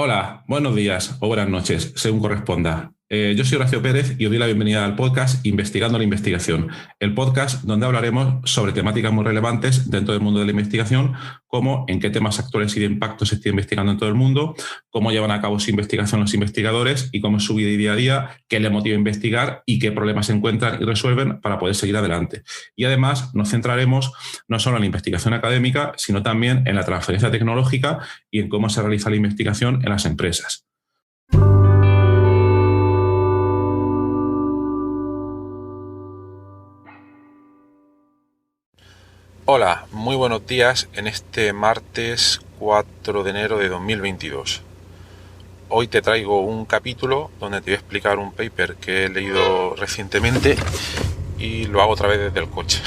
Hola, buenos días o buenas noches, según corresponda. Yo soy Horacio Pérez y os doy la bienvenida al podcast Investigando la Investigación, el podcast donde hablaremos sobre temáticas muy relevantes dentro del mundo de la investigación, como en qué temas actuales y de impacto se está investigando en todo el mundo, cómo llevan a cabo su investigación los investigadores y cómo es su vida y día a día, qué les motiva a investigar y qué problemas se encuentran y resuelven para poder seguir adelante. Y además nos centraremos no solo en la investigación académica, sino también en la transferencia tecnológica y en cómo se realiza la investigación en las empresas. Hola, muy buenos días en este martes 4 de enero de 2022. Hoy te traigo un capítulo donde te voy a explicar un paper que he leído recientemente y lo hago otra vez desde el coche.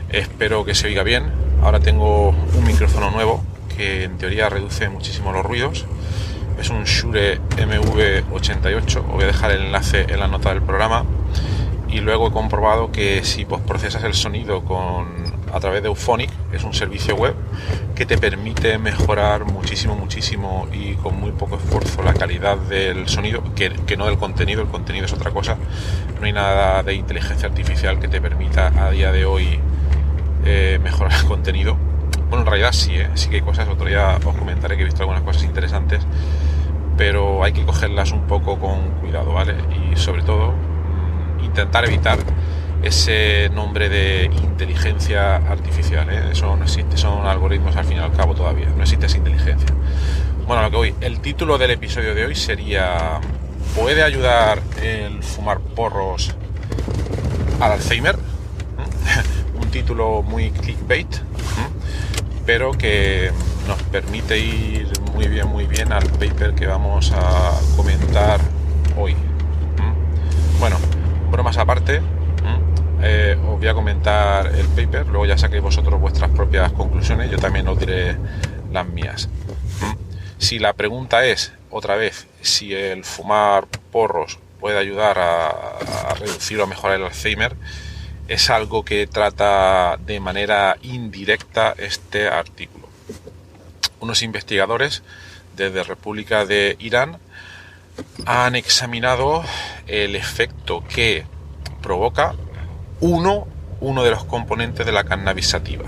Espero que se oiga bien. Ahora tengo un micrófono nuevo que en teoría reduce muchísimo los ruidos. Es un Shure MV88, os voy a dejar el enlace en la nota del programa. Y luego he comprobado que si postprocesas el sonido a través de Euphonic, es un servicio web que te permite mejorar muchísimo y con muy poco esfuerzo la calidad del sonido, que no del contenido. El contenido es otra cosa. No hay nada de inteligencia artificial que te permita a día de hoy mejorar el contenido. Bueno, en realidad sí que hay cosas. Otro día os comentaré que he visto algunas cosas interesantes, pero hay que cogerlas un poco con cuidado, ¿vale? Y sobre todo intentar evitar ese nombre de inteligencia artificial, ¿eh? Eso no existe, son algoritmos al fin y al cabo todavía, no existe esa inteligencia. Bueno, lo que voy, el título del episodio de hoy sería: ¿puede ayudar el fumar porros al Alzheimer? Un título muy clickbait, pero que nos permite ir muy bien al paper que vamos a comentar hoy. Bueno, bromas aparte, os voy a comentar el paper, luego ya saquéis vosotros vuestras propias conclusiones, yo también os diré las mías. Si la pregunta es, otra vez, si el fumar porros puede ayudar a reducir o mejorar el Alzheimer, es algo que trata de manera indirecta este artículo. Unos investigadores desde República de Irán han examinado el efecto que provoca uno de los componentes de la cannabis sativa.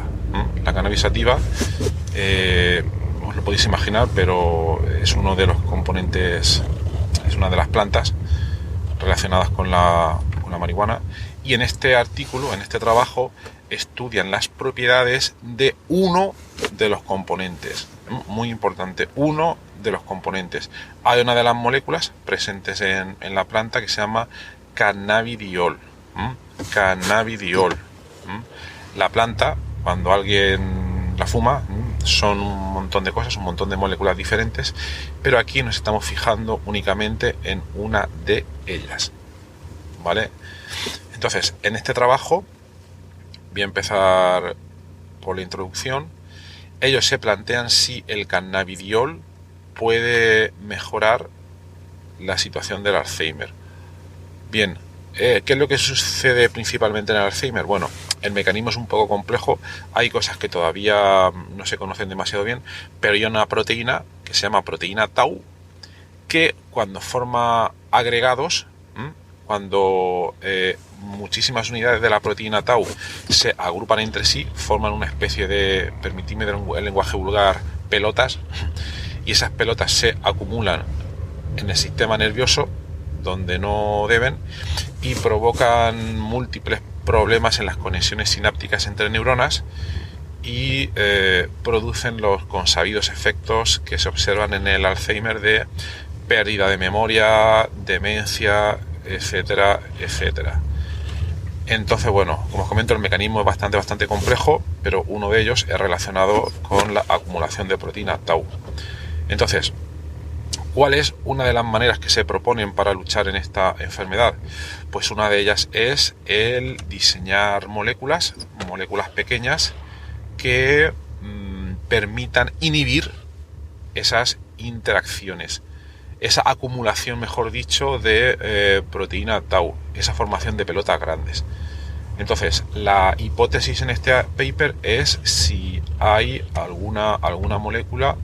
La cannabis sativa, os lo podéis imaginar, pero es uno de los componentes, es una de las plantas relacionadas con la marihuana. Y en este artículo, en este trabajo, estudian las propiedades de uno de los componentes. Muy importante, uno de los componentes. Hay una de las moléculas presentes en la planta que se llama cannabidiol. Cannabidiol. La planta, cuando alguien la fuma, son un montón de cosas, un montón de moléculas diferentes, pero aquí nos estamos fijando únicamente en una de ellas, ¿vale? Entonces, en este trabajo, voy a empezar por la introducción. Ellos se plantean si el cannabidiol puede mejorar la situación del Alzheimer. Bien, ¿qué es lo que sucede principalmente en el Alzheimer? Bueno, el mecanismo es un poco complejo, hay cosas que todavía no se conocen demasiado bien, pero hay una proteína que se llama proteína tau, que cuando forma agregados, cuando muchísimas unidades de la proteína tau se agrupan entre sí, forman una especie de, permitidme el lenguaje vulgar, pelotas, y esas pelotas se acumulan en el sistema nervioso donde no deben y provocan múltiples problemas en las conexiones sinápticas entre neuronas y producen los consabidos efectos que se observan en el Alzheimer de pérdida de memoria, demencia, etcétera. Entonces, bueno, como os comento, el mecanismo es bastante complejo, pero uno de ellos es relacionado con la acumulación de proteína tau. Entonces, ¿cuál es una de las maneras que se proponen para luchar en esta enfermedad? Pues una de ellas es el diseñar moléculas pequeñas que permitan inhibir esas interacciones, esa acumulación, mejor dicho, de proteína tau, esa formación de pelotas grandes. Entonces, la hipótesis en este paper es si hay alguna molécula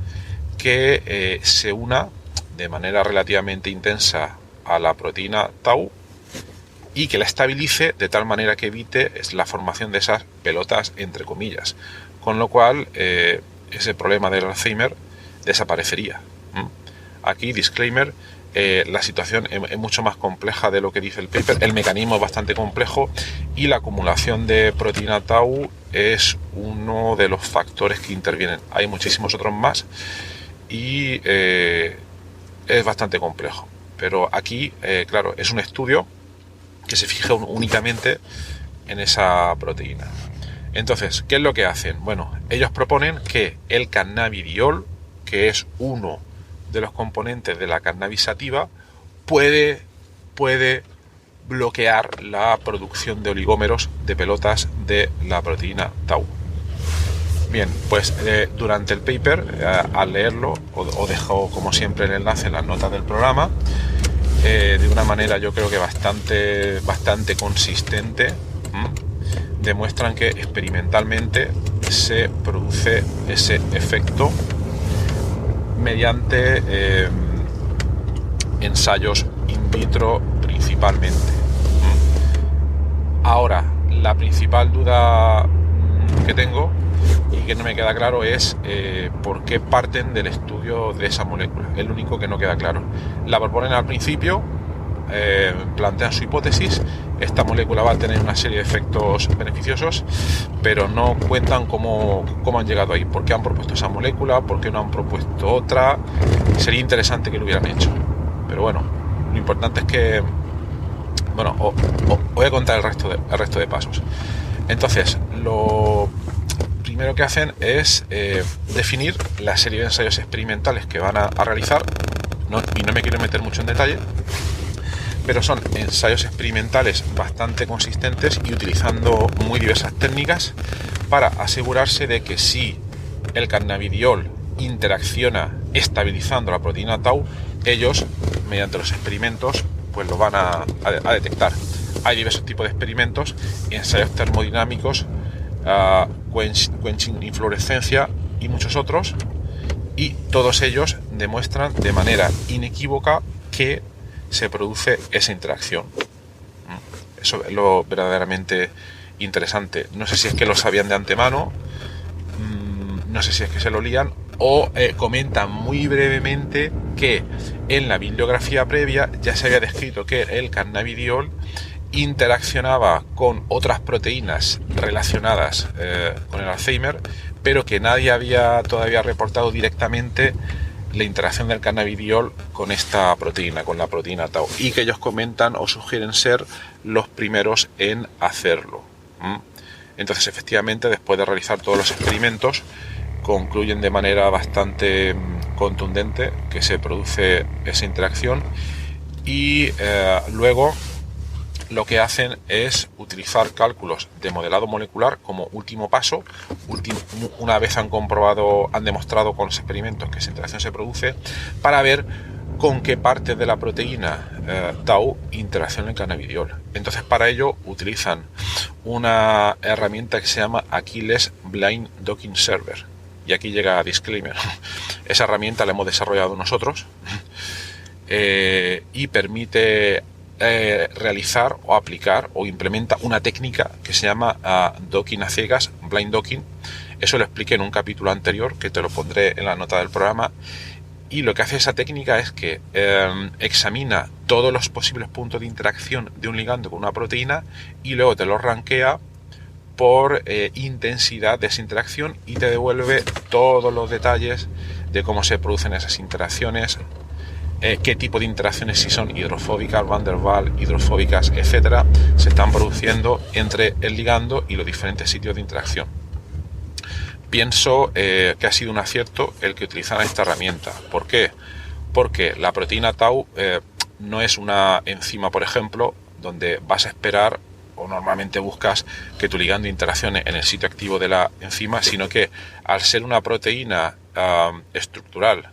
que se una de manera relativamente intensa a la proteína tau y que la estabilice de tal manera que evite la formación de esas pelotas entre comillas, con lo cual ese problema del Alzheimer desaparecería. Aquí, disclaimer, la situación es mucho más compleja de lo que dice el paper, el mecanismo es bastante complejo y la acumulación de proteína tau es uno de los factores que intervienen. Hay muchísimos otros más y es bastante complejo, pero aquí, claro, es un estudio que se fija únicamente en esa proteína. Entonces, ¿qué es lo que hacen? Bueno, ellos proponen que el cannabidiol, que es uno de los componentes de la cannabis sativa, puede bloquear la producción de oligómeros de pelotas de la proteína tau. Bien, pues durante el paper, al leerlo, os dejo como siempre el enlace en las notas del programa, de una manera yo creo que bastante consistente, demuestran que experimentalmente se produce ese efecto mediante ensayos in vitro principalmente. Ahora, la principal duda que tengo y que no me queda claro es por qué parten del estudio de esa molécula. Es lo único que no queda claro. La proponen al principio, plantean su hipótesis, esta molécula va a tener una serie de efectos beneficiosos, pero no cuentan cómo han llegado ahí, por qué han propuesto esa molécula, por qué no han propuesto otra. Sería interesante que lo hubieran hecho, pero bueno, lo importante es que, bueno, os voy a contar el resto de pasos. Entonces, lo primero que hacen es definir la serie de ensayos experimentales que van a realizar, y no me quiero meter mucho en detalle, pero son ensayos experimentales bastante consistentes y utilizando muy diversas técnicas para asegurarse de que si el cannabidiol interacciona estabilizando la proteína tau, ellos, mediante los experimentos, pues lo van a detectar. Hay diversos tipos de experimentos, ensayos termodinámicos, quenching inflorescencia y muchos otros, y todos ellos demuestran de manera inequívoca que se produce esa interacción. Eso es lo verdaderamente interesante. No sé si es que lo sabían de antemano, no sé si es que se lo lían, o comentan muy brevemente que en la bibliografía previa ya se había descrito que el cannabidiol interaccionaba con otras proteínas relacionadas con el Alzheimer, pero que nadie había todavía reportado directamente la interacción del cannabidiol con esta proteína, con la proteína tau, y que ellos comentan o sugieren ser los primeros en hacerlo. Entonces, efectivamente, después de realizar todos los experimentos, concluyen de manera bastante contundente que se produce esa interacción y luego lo que hacen es utilizar cálculos de modelado molecular como último paso. Una vez han demostrado con los experimentos que esa interacción se produce, para ver con qué parte de la proteína tau interacciona el cannabidiol. Entonces, para ello utilizan una herramienta que se llama Achilles Blind Docking Server. Y aquí llega disclaimer. Esa herramienta la hemos desarrollado nosotros y permite realizar o aplicar o implementa una técnica que se llama docking a ciegas, blind docking. Eso lo expliqué en un capítulo anterior que te lo pondré en la nota del programa, y lo que hace esa técnica es que examina todos los posibles puntos de interacción de un ligando con una proteína y luego te los rankea por intensidad de esa interacción y te devuelve todos los detalles de cómo se producen esas interacciones, qué tipo de interacciones, si son hidrofóbicas, Van der Waals, hidrofóbicas, etcétera, se están produciendo entre el ligando y los diferentes sitios de interacción. Pienso que ha sido un acierto el que utilizaran esta herramienta. ¿Por qué? Porque la proteína tau no es una enzima, por ejemplo, donde vas a esperar o normalmente buscas que tu ligando interaccione en el sitio activo de la enzima, sino que al ser una proteína estructural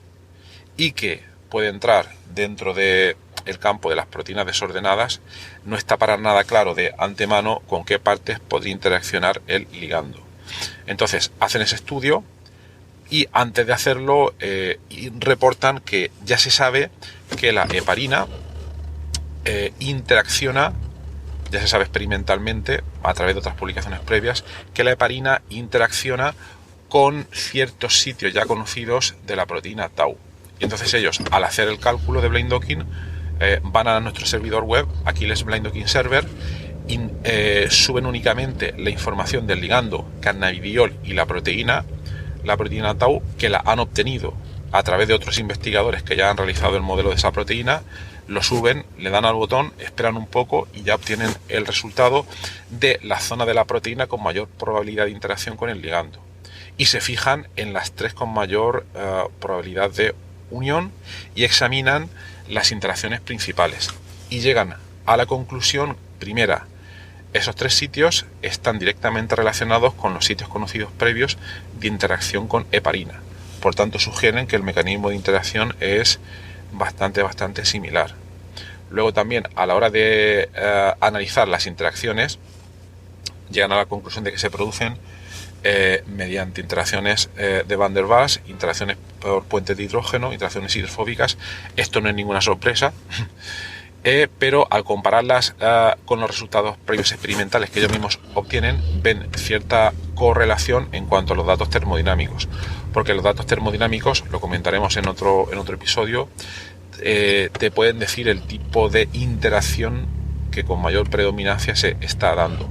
y que puede entrar dentro del campo de las proteínas desordenadas, no está para nada claro de antemano con qué partes podría interaccionar el ligando. Entonces hacen ese estudio, y antes de hacerlo reportan que ya se sabe que la heparina interacciona, ya se sabe experimentalmente a través de otras publicaciones previas, que la heparina interacciona con ciertos sitios ya conocidos de la proteína tau. Y entonces ellos, al hacer el cálculo de blind docking, van a nuestro servidor web, Aquiles Blind Docking Server, y suben únicamente la información del ligando cannabidiol y la proteína tau, que la han obtenido a través de otros investigadores que ya han realizado el modelo de esa proteína. Lo suben, le dan al botón, esperan un poco y ya obtienen el resultado de la zona de la proteína con mayor probabilidad de interacción con el ligando. Y se fijan en las 3 con mayor probabilidad de unión y examinan las interacciones principales. Y llegan a la conclusión primera: esos 3 sitios están directamente relacionados con los sitios conocidos previos de interacción con heparina. Por tanto, sugieren que el mecanismo de interacción es bastante similar. Luego también, a la hora de analizar las interacciones, llegan a la conclusión de que se producen mediante interacciones de Van der Waals, interacciones por puentes de hidrógeno, interacciones hidrofóbicas. Esto no es ninguna sorpresa, pero al compararlas con los resultados previos experimentales que ellos mismos obtienen, ven cierta correlación en cuanto a los datos termodinámicos, porque los datos termodinámicos, lo comentaremos en otro episodio, te pueden decir el tipo de interacción que con mayor predominancia se está dando.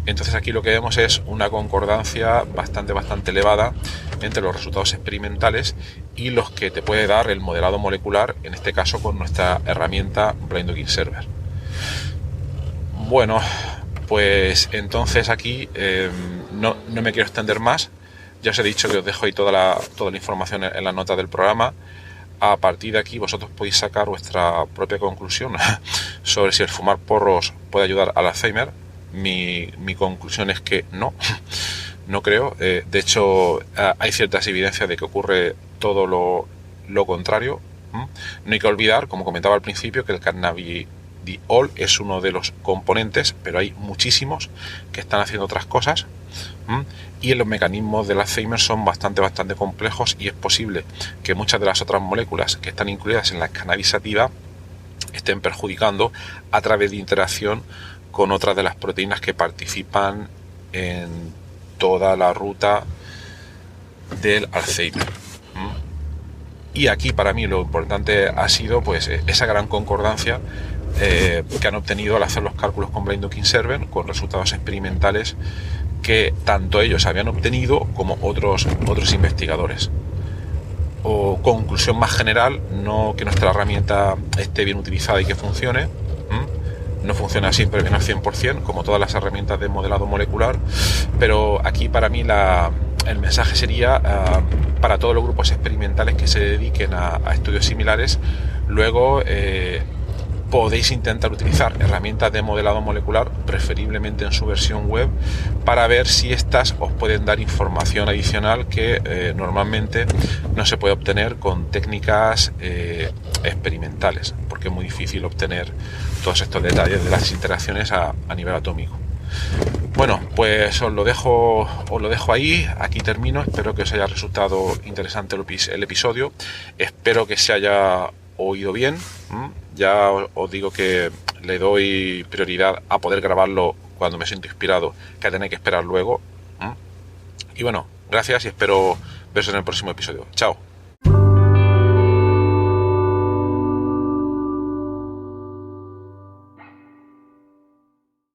Entonces aquí lo que vemos es una concordancia bastante elevada entre los resultados experimentales y los que te puede dar el modelado molecular, en este caso con nuestra herramienta Blind Docking Server. Bueno, pues entonces aquí no me quiero extender más. Ya os he dicho que os dejo ahí toda la información en la nota del programa. A partir de aquí vosotros podéis sacar vuestra propia conclusión sobre si el fumar porros puede ayudar al Alzheimer. Mi conclusión es que no creo. De hecho, hay ciertas evidencias de que ocurre todo lo contrario. No hay que olvidar, como comentaba al principio, que el cannabidiol es uno de los componentes, pero hay muchísimos que están haciendo otras cosas. Y los mecanismos del Alzheimer son bastante complejos, y es posible que muchas de las otras moléculas que están incluidas en la cannabis sativa estén perjudicando a través de interacción con otras de las proteínas que participan en toda la ruta del Alzheimer. Y aquí para mí lo importante ha sido pues esa gran concordancia que han obtenido al hacer los cálculos con Blind Docking Server, con resultados experimentales que tanto ellos habían obtenido como otros investigadores. O conclusión más general, no que nuestra herramienta esté bien utilizada y que funcione. No funciona siempre bien al 100%, como todas las herramientas de modelado molecular, pero aquí para mí el mensaje sería para todos los grupos experimentales que se dediquen a estudios similares. Luego podéis intentar utilizar herramientas de modelado molecular, preferiblemente en su versión web, para ver si estas os pueden dar información adicional que normalmente no se puede obtener con técnicas experimentales, porque es muy difícil obtener todos estos detalles de las interacciones a nivel atómico. Bueno, pues os lo dejo ahí. Aquí termino. Espero que os haya resultado interesante el episodio. Espero que se haya oído bien. Ya os digo que le doy prioridad a poder grabarlo cuando me siento inspirado, que a tener que esperar luego. Y bueno, gracias y espero veros en el próximo episodio. Chao.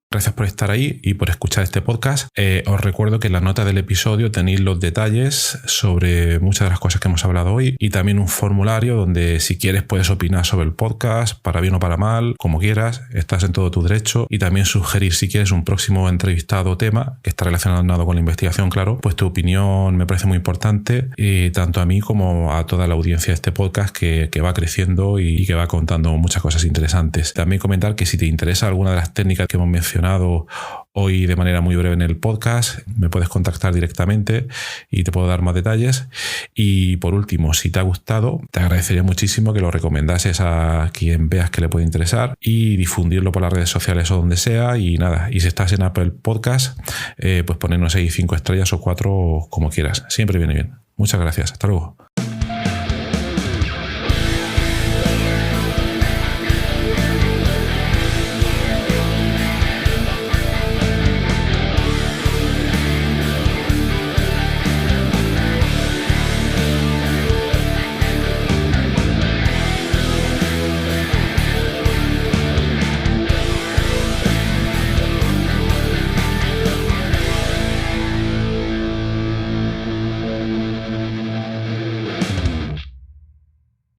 Gracias por estar ahí y por escuchar este podcast. Os recuerdo que en la nota del episodio tenéis los detalles sobre muchas de las cosas que hemos hablado hoy, y también un formulario donde, si quieres, puedes opinar sobre el podcast, para bien o para mal, como quieras. Estás en todo tu derecho. Y también sugerir, si quieres, un próximo entrevistado o tema que está relacionado con la investigación, claro. Pues tu opinión me parece muy importante, tanto a mí como a toda la audiencia de este podcast que va creciendo y que va contando muchas cosas interesantes. También comentar que si te interesa alguna de las técnicas que hemos mencionado hoy de manera muy breve en el podcast, me puedes contactar directamente y te puedo dar más detalles. Y por último, si te ha gustado, te agradecería muchísimo que lo recomendases a quien veas que le puede interesar y difundirlo por las redes sociales o donde sea. Y nada, y si estás en Apple Podcast, pues ponernos ahí 5 estrellas o 4, como quieras. Siempre viene bien. Muchas gracias. Hasta luego.